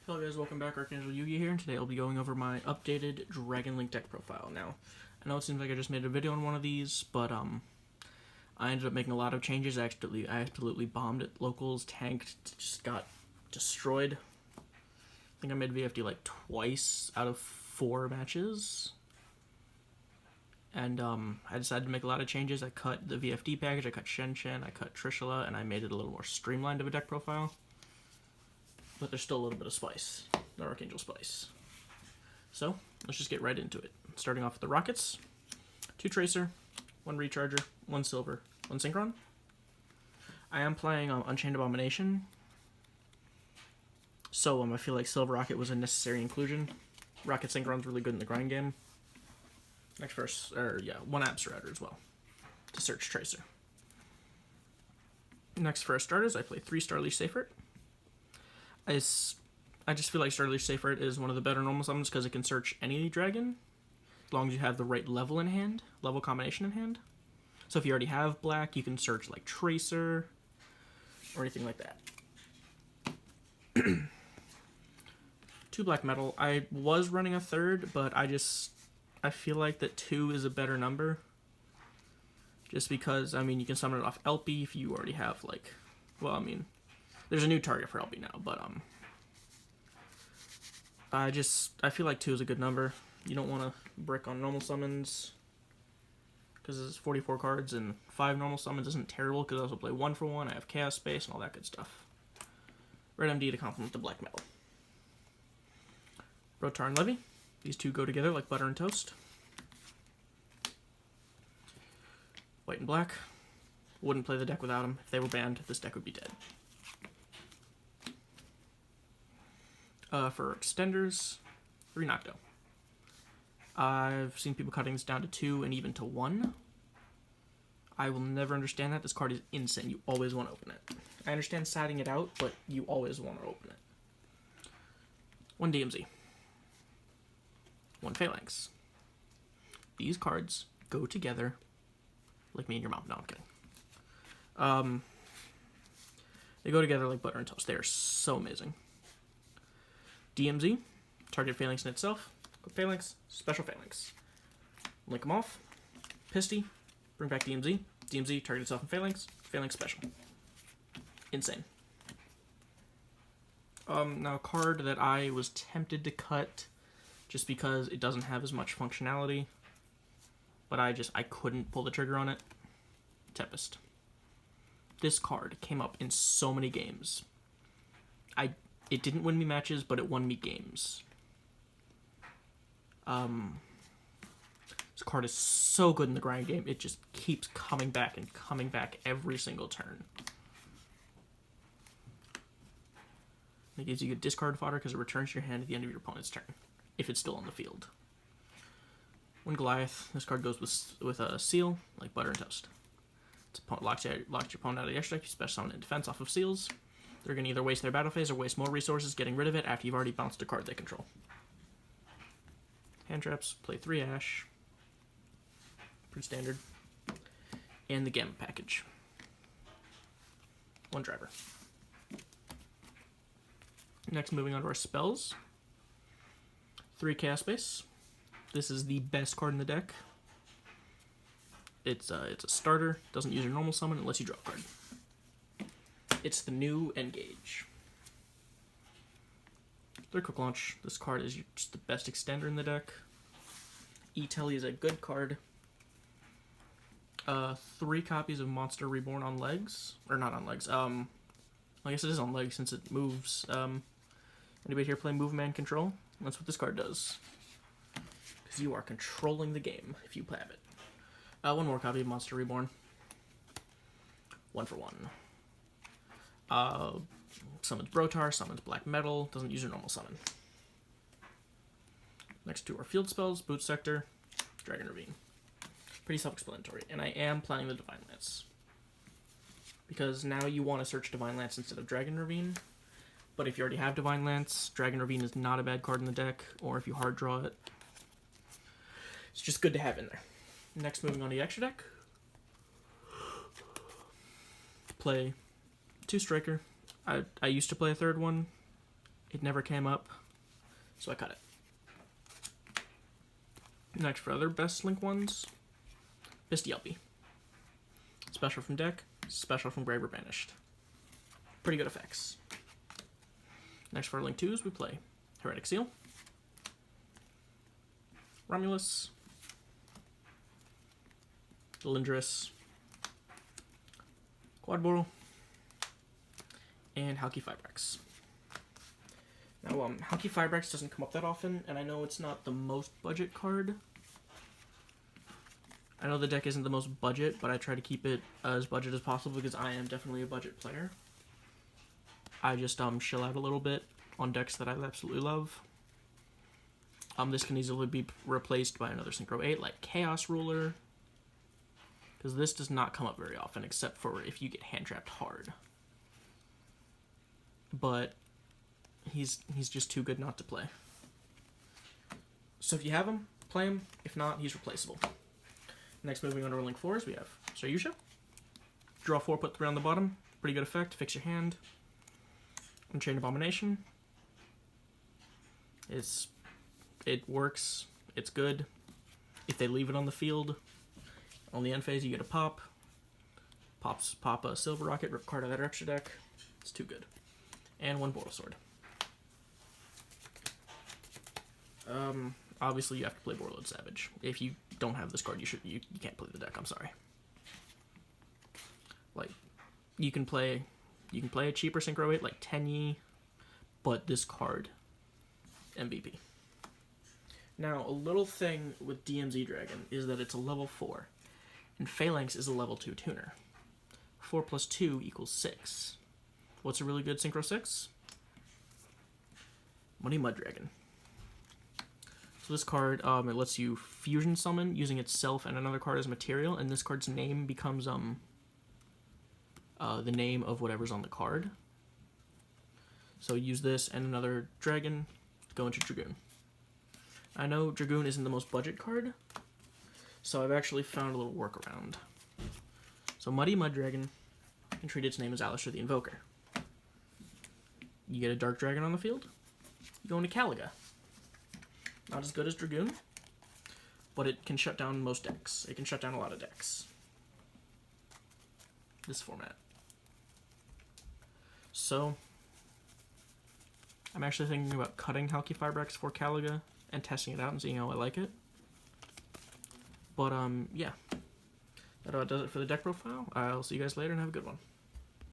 Hello guys, welcome back. Archangel Yugi here, and today I'll be going over my updated Dragon Link deck profile. Now, I know it seems like I just made a video on one of these, but I ended up making a lot of changes. I absolutely bombed it. Locals, tanked, just got destroyed. I think I made VFD like twice out of 4 matches. And I decided to make a lot of changes. I cut the VFD package, I cut Shen Shen, I cut Trishula, and I made it a little more streamlined of a deck profile. But there's still a little bit of spice, the Archangel spice. So, let's just get right into it. Starting off with the Rockets. 2 Tracer, 1 Recharger, 1 Silver, 1 Synchron. I am playing Unchained Abomination. So, I feel like Silver Rocket was a necessary inclusion. Rocket Synchron's really good in the grind game. Next first, 1 Absurrouter as well, to search Tracer. Next for our starters, I play 3 Starleaf Seyfert. I just feel like Starleaf Seyfert is one of the better normal summons because it can search any dragon, as long as you have the right level in hand, level combination in hand. So if you already have black, you can search like Tracer, or anything like that. 2 black metal. I was running a 3rd, but I feel like that 2 is a better number. Just because, you can summon it off LP if you already have, there's a new target for LP now, but, I feel like 2 is a good number. You don't want to brick on normal summons, because it's 44 cards, and 5 normal summons isn't terrible, because I also play 1 for 1, I have Chaos Space, and all that good stuff. Red MD to complement the black metal. Rotar and Levy. These 2 go together like butter and toast. White and black. Wouldn't play the deck without them. If they were banned, this deck would be dead. For extenders, 3 Nocto. I've seen people cutting this down to 2 and even to 1. I will never understand that. This card is insane. You always want to open it. I understand siding it out, but you always want to open it. 1 DMZ. 1 Phalanx. These cards go together like me and your mom. No, I'm kidding. They go together like butter and toast. They are so amazing. DMZ, target Phalanx in itself. Go Phalanx, special Phalanx. Link them off. Pisty, bring back DMZ. DMZ, target itself in Phalanx. Phalanx special. Insane. Now a card that I was tempted to cut just because it doesn't have as much functionality, but I couldn't pull the trigger on it. Tempest. This card came up in so many games. It didn't win me matches, but it won me games. This card is so good in the grind game, it just keeps coming back and coming back every single turn. It gives you good discard fodder because it returns your hand at the end of your opponent's turn, if it's still on the field. 1 Goliath, this card goes with a seal, like butter and toast. It locks your opponent out of the extra deck, you special summon in defense off of seals. They're going to either waste their battle phase or waste more resources getting rid of it after you've already bounced a card they control. Hand traps, play 3 Ash. Pretty standard. And the Gamma package. 1 Driver. Next, moving on to our spells. 3 Chaos Space. This is the best card in the deck. It's a starter. Doesn't use your normal summon unless you draw a card. It's the new Engage. 3 Quick Launch. This card is just the best extender in the deck. E-Telly is a good card. 3 copies of Monster Reborn on legs. Or not on legs. I guess it is on legs since it moves. Anybody here play Move Man Control? That's what this card does. Because you are controlling the game if you have it. 1 more copy of Monster Reborn. 1 for 1. Summons Brotar, summons Black Metal, doesn't use your normal summon. Next 2 are field spells, Boot Sector, Dragon Ravine. Pretty self-explanatory, and I am playing the Divine Lance. Because now you want to search Divine Lance instead of Dragon Ravine, but if you already have Divine Lance, Dragon Ravine is not a bad card in the deck, or if you hard draw it. It's just good to have in there. Next, moving on to the extra deck. Play 2 Striker. I used to play a 3rd one. It never came up, so I cut it. Next, for other best link ones, Bystialpi. Special from deck, special from grave or banished. Pretty good effects. Next, for link 2s, we play Heretic Seal, Romulus, Lindris, Quadboral, and Halki Fibrax. Now, Halki Fibrax doesn't come up that often, and I know it's not the most budget card. I know the deck isn't the most budget, but I try to keep it as budget as possible because I am definitely a budget player. I just chill out a little bit on decks that I absolutely love. This can easily be replaced by another Synchro 8 like Chaos Ruler, because this does not come up very often except for if you get hand trapped hard. But he's just too good not to play. So if you have him, play him. If not, he's replaceable. Next, moving on to our link 4s, we have Sayusha. Draw 4, put 3 on the bottom. Pretty good effect. Fix your hand. Unchained Abomination. It works. It's good. If they leave it on the field, on the end phase, you get a pop. Pop a Silver Rocket, rip card out of that extra deck. It's too good. And 1 Boral Sword. Obviously you have to play Warlord Savage. If you don't have this card, you can't play the deck. I'm sorry. Like, you can play a cheaper Synchro 8 like Tenyi, but this card, MVP. Now, a little thing with DMZ Dragon is that it's a level 4, and Phalanx is a level 2 tuner. 4 plus 2 equals 6. What's a really good Synchro 6? Muddy Muddragon. So this card, it lets you fusion summon using itself and another card as material, and this card's name becomes the name of whatever's on the card. So use this and another dragon to go into Dragoon. I know Dragoon isn't the most budget card, so I've actually found a little workaround. So Muddy Muddragon can treat its name as Alistair the Invoker. You get a Dark Dragon on the field, you go into Caliga. Not as good as Dragoon, but it can shut down most decks. It can shut down a lot of decks. This format. So, I'm actually thinking about cutting Halki Fibrax for Caliga and testing it out and seeing how I like it. But, yeah. That does it for the deck profile. I'll see you guys later and have a good one.